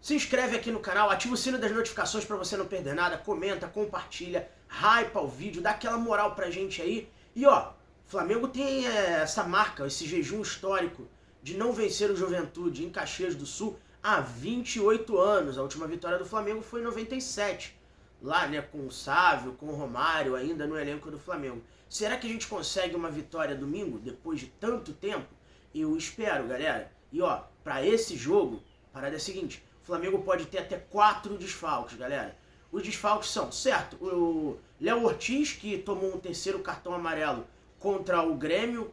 Se inscreve aqui no canal, ativa o sino das notificações para você não perder nada, comenta, compartilha, hypa o vídeo, dá aquela moral pra gente aí. E ó, o Flamengo tem essa marca, esse jejum histórico de não vencer o Juventude em Caxias do Sul há 28 anos. A última vitória do Flamengo foi em 97, lá né, com o Sávio, com o Romário ainda no elenco do Flamengo. Será que a gente consegue uma vitória domingo, depois de tanto tempo? Eu espero, galera. E ó, pra esse jogo, a parada é a seguinte, o Flamengo pode ter até 4 desfalques, galera. Os desfalques são, certo, o Léo Ortiz, que tomou um terceiro cartão amarelo contra o Grêmio,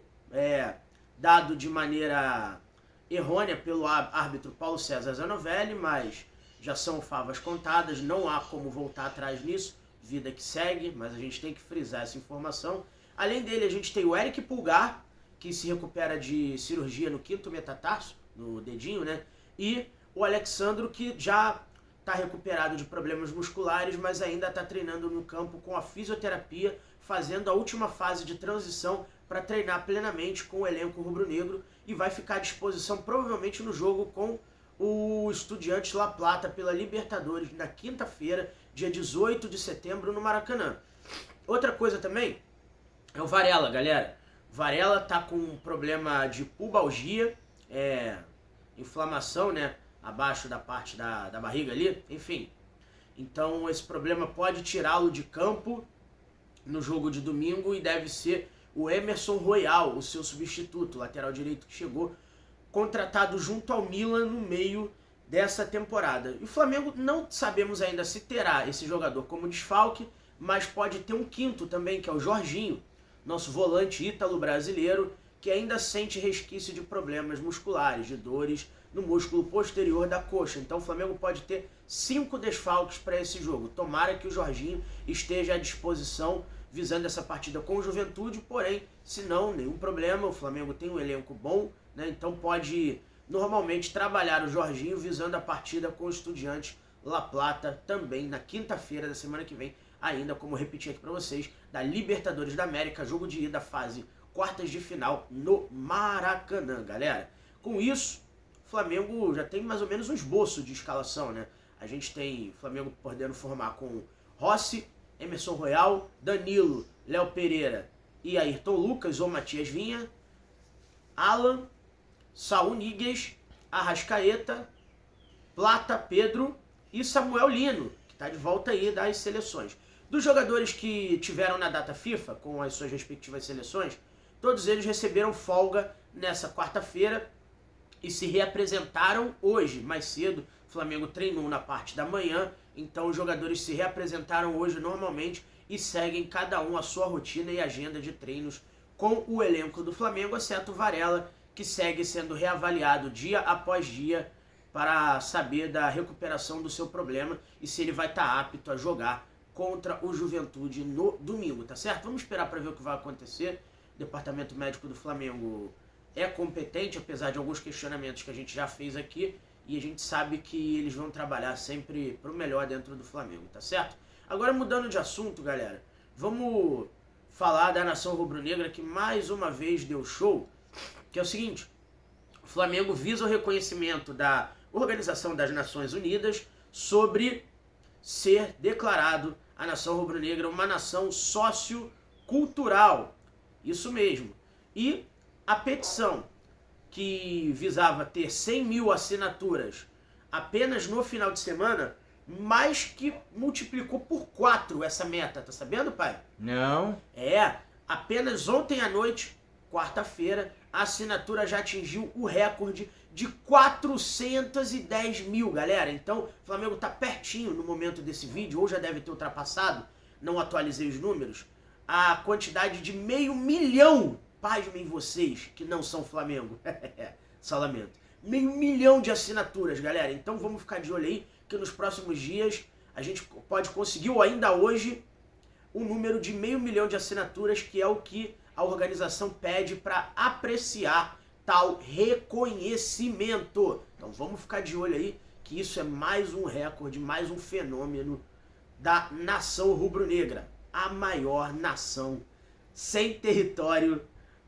dado de maneira errônea pelo árbitro Paulo César Zanovelli, mas já são favas contadas, não há como voltar atrás nisso, vida que segue, mas a gente tem que frisar essa informação. Além dele, a gente tem o Eric Pulgar, que se recupera de cirurgia no 5º metatarso, no dedinho, né? E o Alexandro, que já está recuperado de problemas musculares, mas ainda está treinando no campo com a fisioterapia, fazendo a última fase de transição para treinar plenamente com o elenco rubro-negro e vai ficar à disposição provavelmente no jogo com o Estudiantes La Plata pela Libertadores na quinta-feira, dia 18 de setembro, no Maracanã. Outra coisa também é o Varela, galera. Varela tá com um problema de pubalgia, inflamação, né, abaixo da parte da barriga ali, enfim. Então esse problema pode tirá-lo de campo no jogo de domingo e deve ser o Emerson Royal, o seu substituto, lateral direito que chegou, contratado junto ao Milan no meio dessa temporada. E o Flamengo não sabemos ainda se terá esse jogador como desfalque, mas pode ter um quinto também, que é o Jorginho, nosso volante ítalo-brasileiro, que ainda sente resquício de problemas musculares, de dores no músculo posterior da coxa. Então o Flamengo pode ter 5 desfalques para esse jogo. Tomara que o Jorginho esteja à disposição visando essa partida com o Juventude, porém, se não, nenhum problema, o Flamengo tem um elenco bom, né? Então pode normalmente trabalhar o Jorginho visando a partida com o Estudiantes La Plata também na quinta-feira da semana que vem, ainda como repeti aqui para vocês, da Libertadores da América, jogo de ida, fase quartas de final no Maracanã, galera. Com isso, o Flamengo já tem mais ou menos um esboço de escalação, né? A gente tem o Flamengo podendo formar com Rossi, Emerson Royal, Danilo, Léo Pereira e Ayrton Lucas ou Matias Vinha, Alan, Saúl Níguez, Arrascaeta, Plata, Pedro e Samuel Lino, que está de volta aí das seleções. Dos jogadores que tiveram na data FIFA, com as suas respectivas seleções, todos eles receberam folga nessa quarta-feira e se reapresentaram hoje, mais cedo. O Flamengo treinou na parte da manhã, então os jogadores se reapresentaram hoje normalmente e seguem cada um a sua rotina e agenda de treinos com o elenco do Flamengo, exceto o Varela, que segue sendo reavaliado dia após dia para saber da recuperação do seu problema e se ele vai estar apto a jogar contra o Juventude no domingo, tá certo? Vamos esperar para ver o que vai acontecer. O departamento médico do Flamengo é competente, apesar de alguns questionamentos que a gente já fez aqui, e a gente sabe que eles vão trabalhar sempre pro melhor dentro do Flamengo, tá certo? Agora mudando de assunto, galera, vamos falar da nação rubro-negra que mais uma vez deu show, que é o seguinte: o Flamengo visa o reconhecimento da Organização das Nações Unidas sobre ser declarado a nação rubro-negra uma nação sociocultural. Isso mesmo. E a petição que visava ter 100 mil assinaturas apenas no final de semana, mais que multiplicou por 4 essa meta, tá sabendo, pai? Não. Apenas ontem à noite, quarta-feira, a assinatura já atingiu o recorde de 410 mil, galera. Então, o Flamengo tá pertinho no momento desse vídeo, ou já deve ter ultrapassado, não atualizei os números, a quantidade de 500 mil, pasmem vocês que não são Flamengo, só lamento, 500 mil de assinaturas, galera. Então vamos ficar de olho aí, que nos próximos dias a gente pode conseguir, ou ainda hoje, um número de 500 mil de assinaturas, que é o que a organização pede para apreciar tal reconhecimento. Então vamos ficar de olho aí, que isso é mais um recorde, mais um fenômeno da nação rubro-negra, a maior nação sem território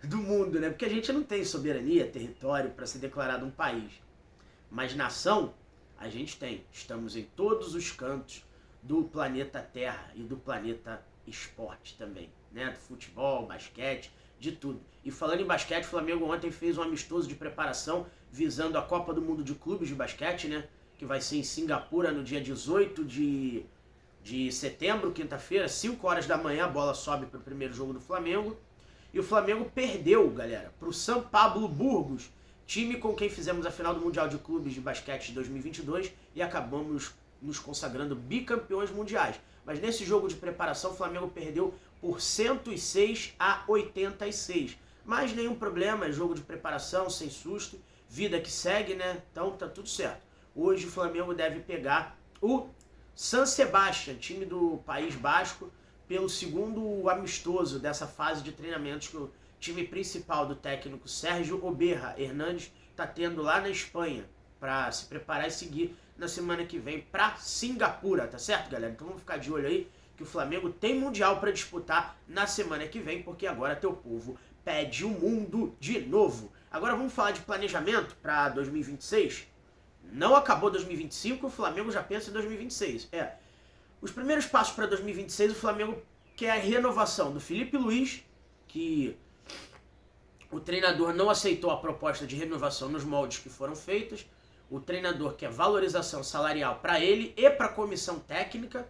do mundo, né? Porque a gente não tem soberania, território para ser declarado um país. Mas nação, A gente tem. Estamos em todos os cantos do planeta Terra e do planeta esporte também, né? Do futebol, basquete, de tudo. E falando em basquete, o Flamengo ontem fez um amistoso de preparação visando a Copa do Mundo de Clubes de Basquete, né? Que vai ser em Singapura no dia 18 de setembro, quinta-feira, 5 horas da manhã, a bola sobe para o primeiro jogo do Flamengo. E o Flamengo perdeu, galera, para o São Pablo Burgos, time com quem fizemos a final do Mundial de Clubes de Basquete de 2022 e acabamos nos consagrando bicampeões mundiais. Mas nesse jogo de preparação, o Flamengo perdeu por 106-86. Mas nenhum problema, é jogo de preparação, sem susto, vida que segue, né? Então tá tudo certo. Hoje o Flamengo deve pegar o San Sebastián, time do País Basco, pelo segundo amistoso dessa fase de treinamentos que o time principal do técnico Sérgio Oberra Hernandes está tendo lá na Espanha, para se preparar e seguir na semana que vem para Singapura, tá certo, galera? Então vamos ficar de olho aí que o Flamengo tem Mundial para disputar na semana que vem, porque agora teu povo pede o mundo de novo. Agora vamos falar de planejamento para 2026. Não acabou 2025, o Flamengo já pensa em 2026. Os primeiros passos para 2026, o Flamengo quer a renovação do Felipe Luiz, que o treinador não aceitou a proposta de renovação nos moldes que foram feitos. O treinador quer valorização salarial para ele e para a comissão técnica,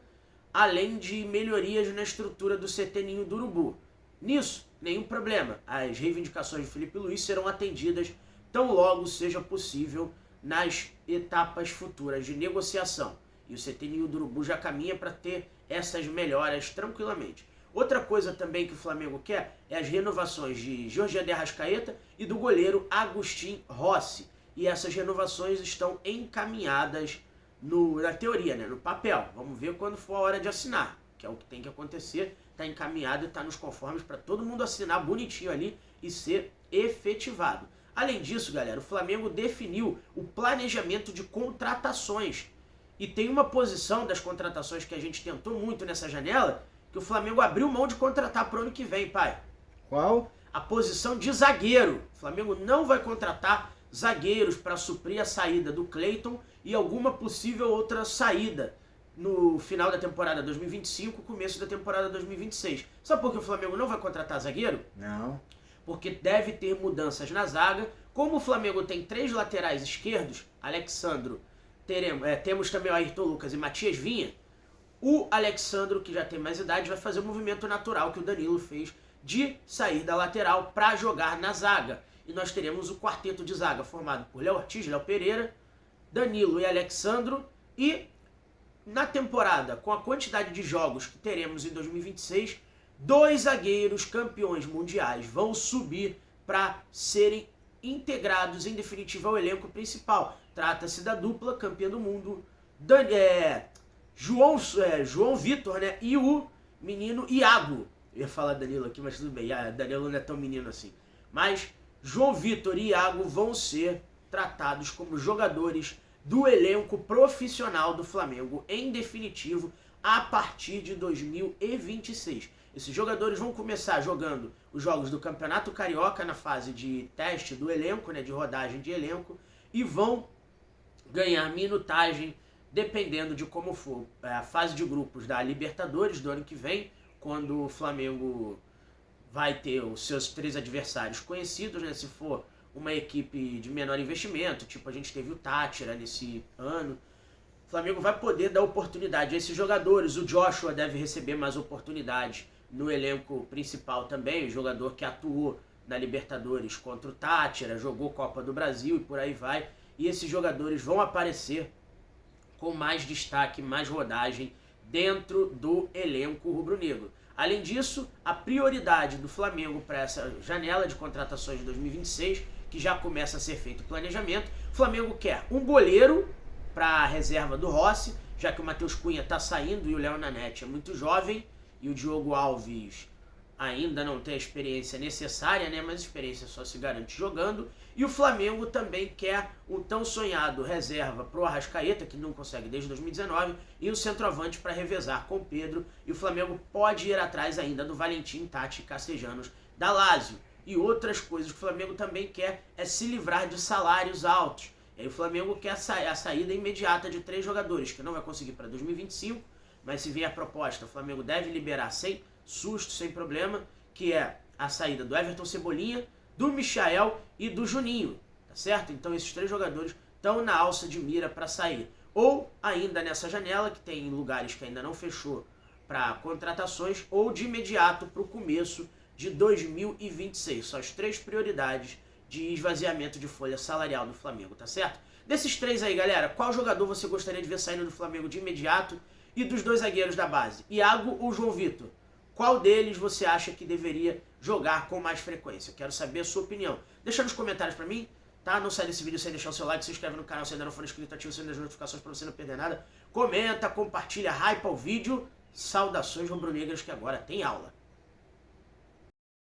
além de melhorias na estrutura do CT Ninho do Urubu. Nisso, nenhum problema. As reivindicações de Felipe Luiz serão atendidas tão logo seja possível nas etapas futuras de negociação. E o CT Ninho do Urubu já caminha para ter essas melhoras tranquilamente. Outra coisa também que o Flamengo quer é as renovações de Jorge de Arrascaeta e do goleiro Agustín Rossi. E essas renovações estão encaminhadas na teoria, né, no papel. Vamos ver quando for a hora de assinar, que é o que tem que acontecer. Está encaminhado e está nos conformes para todo mundo assinar bonitinho ali e ser efetivado. Além disso, galera, o Flamengo definiu o planejamento de contratações. E tem uma posição das contratações que a gente tentou muito nessa janela, que o Flamengo abriu mão de contratar para o ano que vem, pai. Qual? A posição de zagueiro. O Flamengo não vai contratar zagueiros para suprir a saída do Cleiton e alguma possível outra saída no final da temporada 2025, começo da temporada 2026. Sabe por que o Flamengo não vai contratar zagueiro? Não. Porque deve ter mudanças na zaga. Como o Flamengo tem 3 laterais esquerdos, Alexandro, temos também o Ayrton Lucas e Matias Vinha, o Alexandro, que já tem mais idade, vai fazer o movimento natural que o Danilo fez de sair da lateral para jogar na zaga. E nós teremos o quarteto de zaga formado por Léo Ortiz, Léo Pereira, Danilo e Alexandro. E na temporada, com a quantidade de jogos que teremos em 2026, 2 zagueiros campeões mundiais vão subir para serem integrados em definitivo ao elenco principal. Trata-se da dupla campeã do mundo, João Vitor, né? E o menino Iago. Eu ia falar Danilo aqui, mas tudo bem, Danilo não é tão menino assim. Mas João Vitor e Iago vão ser tratados como jogadores do elenco profissional do Flamengo, em definitivo, a partir de 2026. Esses jogadores vão começar jogando os jogos do Campeonato Carioca na fase de teste do elenco, né, de rodagem de elenco, e vão ganhar minutagem dependendo de como for a fase de grupos da Libertadores do ano que vem, quando o Flamengo vai ter os seus 3 adversários conhecidos, né, se for uma equipe de menor investimento, tipo a gente teve o Tátira nesse ano. O Flamengo vai poder dar oportunidade a esses jogadores. O Joshua deve receber mais oportunidades no elenco principal também, o jogador que atuou na Libertadores contra o Tátira, jogou Copa do Brasil e por aí vai. E esses jogadores vão aparecer com mais destaque, mais rodagem dentro do elenco rubro-negro. Além disso, a prioridade do Flamengo para essa janela de contratações de 2026, que já começa a ser feito o planejamento, o Flamengo quer um goleiro para a reserva do Rossi, já que o Matheus Cunha está saindo e o Léo Nanete é muito jovem, e o Diogo Alves ainda não tem a experiência necessária, né? Mas a experiência só se garante jogando. E o Flamengo também quer o tão sonhado reserva para o Arrascaeta, que não consegue desde 2019, e o centroavante para revezar com o Pedro. E o Flamengo pode ir atrás ainda do Valentim Tati Castejanos da Lazio. E outras coisas que o Flamengo também quer é se livrar de salários altos. E aí o Flamengo quer a saída imediata de 3 jogadores, que não vai conseguir para 2025, mas se vier a proposta, o Flamengo deve liberar sem susto, sem problema, que é a saída do Everton Cebolinha, do Michael e do Juninho, tá certo? Então esses 3 jogadores estão na alça de mira para sair. Ou ainda nessa janela, que tem lugares que ainda não fechou para contratações, ou de imediato para o começo de 2026. São as 3 prioridades de esvaziamento de folha salarial do Flamengo, tá certo? Desses 3 aí, galera, qual jogador você gostaria de ver saindo do Flamengo de imediato? E dos 2 zagueiros da base, Iago ou João Vitor? Qual deles você acha que deveria jogar com mais frequência? Quero saber a sua opinião. Deixa nos comentários pra mim, tá? Não sai desse vídeo sem deixar o seu like, se inscreve no canal se ainda não for inscrito, ativa o sininho das notificações pra você não perder nada. Comenta, compartilha, hypa o vídeo. Saudações rubro-negras que agora tem aula.